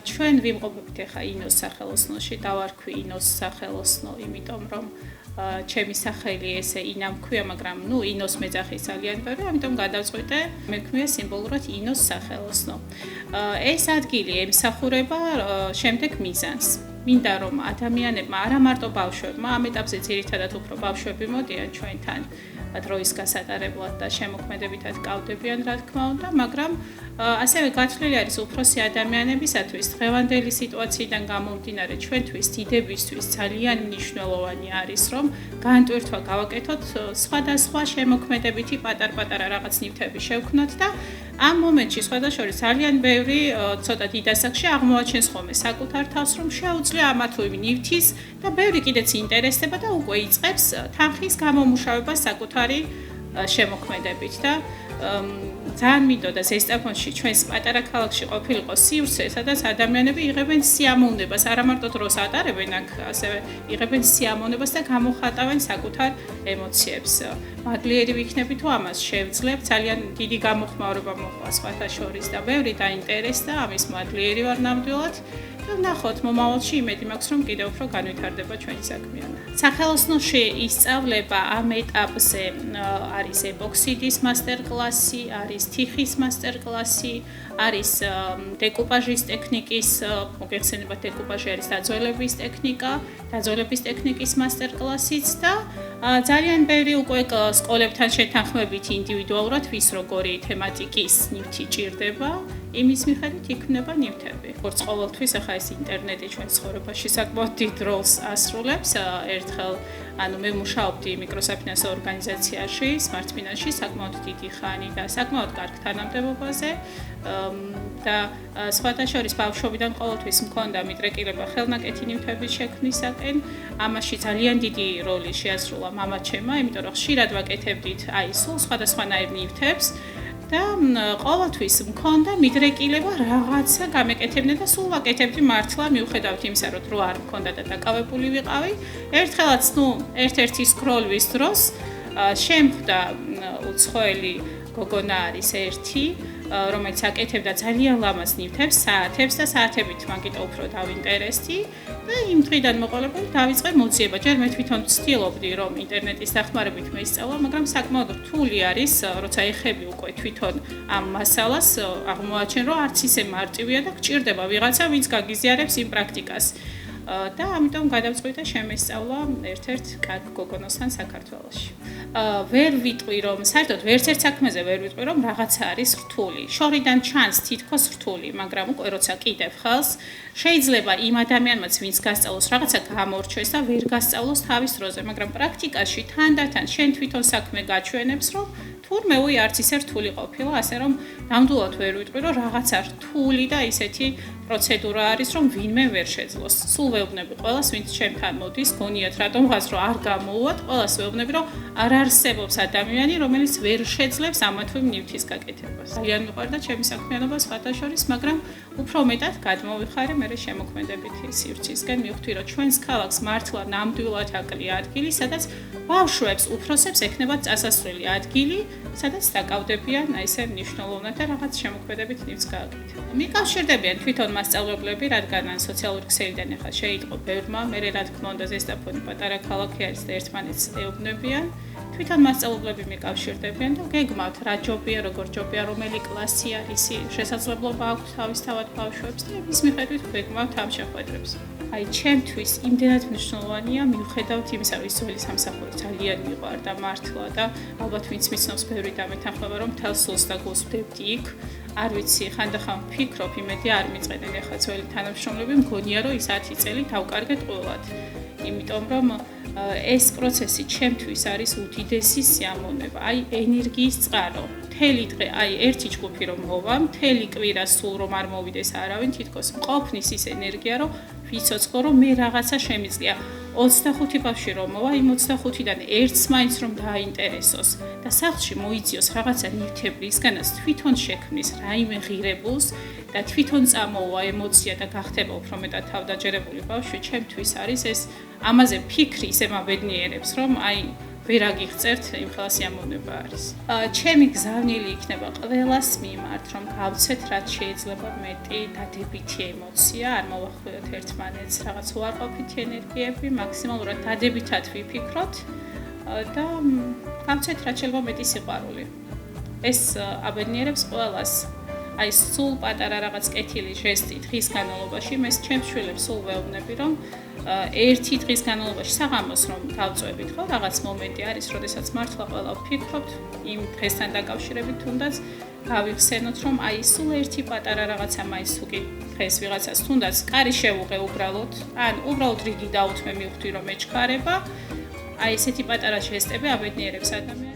ჩვენ ვიმყოფებით ახლა ინოს სახელოსნოში, დავარქვი ინოს სახელოსნო, იმიტომ რომ ჩემი სახელი ესე ინა მქვია, მაგრამ ინოს მეძახის ძალიან ბევრი, ამიტომ გადავწყვიტე მექმნია სიმბოლურად ინოს სახელოსნო. ეს ადგილი ემსახურება შემდეგ მიზანს. მინდა რომ ადამიანებმა, არა მარტო ბავშვებმა, ამ ეტაპზე ძირითადად უფრო ბავშვები მოდიან ჩვენთან დროის გასატარებლად და შემოქმედებითად კავდებიან, რა თქმა უნდა, მაგრამ ასევე გათვლილი არის უფროსი ადამიანებისათვის დღევანდელი სიტუაციიდან გამომდინარე ჩვენთვის დიდებისთვის ძალიან მნიშვნელოვანი არის, რომ განტვირთვა გავაკეთოთ სხვადასხვა შემოქმედებითი პატარ-პატარა რაღაც ნივთები შევქნოთ და ამ მომენტში სხვადასხვა ძალიან ბევრი ცოტა დიდ ასაკში აღმოაჩენს ხოლმე საკუთარ თავს, რომ შეუძლია ამა თუ იმ ნივთის და ბევრი კიდეც ინტერესდება და უკვე იწყებს თანხის გამომუშავებას საკუთარი შემოქმედებით და ძალიან მინდოდა ზესტაფონში ჩვენს პატარა ქალაქში ყოფილიყო სივრცე, სადაც ადამიანები იღებენ სიამოვნებას, არა მარტო დროს ატარებენ აქ, ასევე იღებენ სიამოვნებას და გამოხატავენ საკუთარ ემოციებს. მადლიერი ვიქნები თუ ამას შევძლებ, ძალიან დიდი გამოხმაურება მოყვა სხვათა შორის და ბევრი დაინტერესდა, ამის მადლიერი ვარ ნამდვილად. და ვნახოთ მომავალში იმედი მაქვს, რომ კიდევ უფრო განვითარდება ჩვენი საქმიანობა. სახელოსნოში ისწავლება ამ ეტაპზე არის ეპოქსიდის მასტერკლასი, არის თიხის მასტერკლასი, არის დეკუპაჟის ტექნიკის, მოგეხსენება დეკუპაჟი არის დაძველების ტექნიკა, დაძველების ტექნიკის მასტერკლასიც და ძალიან ბევრი უკვე სკოლებთან შეთანხმებით ინდივიდუალურად ვის როგორი თემატიკის ნივთი ჭირდება, იმის მიხედვით იქმნება ნივთები. როგორც ყოველთვის ახლა ეს ინტერნეტი ჩვენ ცხოვრებაში საკმაოდ დიდ როლს ასრულებს. ერთხელ მე მუშაობდი მიკროსაფინანსო ორგანიზაციაში, Smart Finance-ში საკმაოდ დიდი ხანი და საკმაოდ კარგ თანამდებობაზე და სხვათა შორის ბავშვობიდან ყოველთვის მქონდა მიდრეკილება ხელნაკეთი ნივთების შექმნისაკენ. ამაში ძალიან დიდი როლი შეასრულა მამაჩემმა, იმიტომ რომ ხშირად ვაკეთებდით სულ სხვადასხვანაირ ნივთებს. და ყოველთვის მქონდა მიდრეკილება რაღაცა გამეკეთებინა და სულ ვაკეთებდი მართლა მიუხედავად იმისა, რომ დრო არ მქონდა და დაკავებული ვიყავი. ერთხელაც ერთ-ერთი სკროლვის დროს შემხვდა უცხოელი გოგონა არის ერთი, რომელიც აკეთებდა ძალიან ლამაზ ნივთებს, საათებს და საათებით მაგით უფრო დავინტერესდი და იმ დღიდან მოყოლებული დავიწყე მოძიება. ჯერ მე თვითონ ვცდილობდი, რომ ინტერნეტის დახმარებით მეისწავლა, მაგრამ საკმაოდ რთული არის, როცა ეხები უკვე თვითონ ამ მასალას, აღმოაჩენ, რომ არც ისე მარტივია და გჭირდება ვიღაცა, ვინც გაგიზიარებს იმ პრაქტიკას. და ამიტომ გადავწყვიტე შემესწავლა ერთ-ერთ კარგ გოგონოსთან საქართველოში. ვერ ვიტყვი, რომ საერთოდ ვერც-ერთ საქმეზე ვერ ვიტყვი, რომ რაღაცა არის რთული. შორიდან ჩანს თითქოს რთული, მაგრამ უკვე როცა კიდევ ხელს, შეიძლება იმ ადამიანმაც, ვინც გასწავლოს, რაღაცა გამორჩეს და ვერ გასწავლოს თავის დროზე, მაგრამ პრაქტიკაში თანდათან შენ თვითონ საქმე გაჩვენებს, რომ თურმე არც ისე რთული ყოფილა, ასე რომ ნამდვილად ვერ ვიტყვი, რომ რაღაცა რთული და ისეთი პროცედურა არის, რომ ვინმე ვერ შეძლოს. სულ ვეუბნები ყველას, ვინც ჩემთან მოდის, გონიათ რატომღაც რომ არ გამოუვათ, ყველას ვეუბნები, რომ არ არსებობს ადამიანი, რომელიც ვერ შეძლებს ამა თუ იმ ნივთის გაკეთებას. ძალიან მიყვარდა ჩემი საქმიანობა სხვათა შორის, მაგრამ უფრო მეტად გადმოვიხარე მე შემოქმედებითი სივრცისგან, მივხვდი, რომ ჩვენს ქალაქს მართლა ნამდვილად აკლია ადგილი, სადაც ბავშვებს, უფროსებს ექნებათ წასასვლელი ადგილი, სადაც დაკავდებიან ესე მნიშვნელოვნად და რაღაც შემოქმედებით ნივთს გააკეთებენ. მიკავშირდებიან თვითონ მასწავლებლები, რადგან სოციალური ქსელიდან ახლა შეიტყო ბევრმა, მე რა თქმა უნდა ზესტაფონი პატარა ქალაქი არის და ერთმანეთს ეუბნებიან. თვითონ მასწავლებლები მიკავშირდებიან და გეგმავთ რა ჯობია, როგორ ჯობია, რომელი კლასი არის, შესაძლებლობა აქვს თავისთავად ბავშვებს და იმის მიხედვით გეგმავთ ამ შეხვედრებს. ჩემთვის იმდენად მნიშვნელოვანია მიუხედავად იმისა, რომ ძველი სამსახური ძალიან მიყვარდა მართლა და ალბათ ვინც მიცნობს ბევრი დამეთანხმება, რომ მთელ სულს და გულს ვდებდი იქ. არ ვიცი, ხანდახან ვფიქრობ, იმედი არ მიწყენენ ახლა ძველი თანამშრომლები, მგონია, რომ ის 10 წელი დავკარგეთ ყველად. იმიტომ რომ ეს პროცესი ჩემთვის არის უდიდესი სიამოვნება, ენერგიის წყარო. მთელი დღე, ერთი ჯგუფი რომ მოვა, მთელი კვირა სულ რომ არ მოვიდეს არავინ, თითქოს მყოფნის ის ენერგია, რომ ვიცოცხლო, რომ მე რაღაცა შემიძლია. 25 ბავშვი რომ მოვა, იმ 25-დან ერთს მაინც რომ დააინტერესოს და სახლში მოიძიოს რაღაცა ნივთები, ისგანაც თვითონ შექმნის რაიმე ღირებულს და თვითონ წამოვა ემოცია და გახდება უფრო მეტად თავდაჯერებული ბავშვი, ჩემთვის არის ეს ამაზე ფიქრი ისე მაბედნიერებს, რომ ვერ აგიღწევთ, იმ ხელა სიამოვნება არის. ჩემი გზავნილი იქნება ყველას მიმართ, რომ გავცეთ რაც შეიძლება მეტი დადებითი ემოცია, არ მოვახვილოთ ერთმანეთს რაღაც უარყოფითი ენერგიები, მაქსიმალურად დადებითად ვიფიქროთ და გავცეთ რაც შეიძლება მეტი სიყვარული. ეს აბედნიერებს ყველას. აი სულ პატარა რაღაც კეთილი ჟესტი დღის განმავლობაში მე ჩემს შვილებს სულ ვეუბნები რომ ერთი დღის განმავლობაში საღამოს რომ დავწვევით ხო რაღაც მომენტი არის როდესაც მართლა ყველა ვფიქრობთ იმ დღესთან დაკავშირებით თუნდაც გავიხსენოთ რომ აი სულ ერთი პატარა რაღაცა მაინც თუ კი დღეს ვიღაცას თუნდაც კარი შევუყე უბრალოდ ან უბრალოდ რიგი დაუთმე მივხვდი რომ ეჩქარება აი ესეთი პატარა ჟესტები აბედნიერებს ადამიანს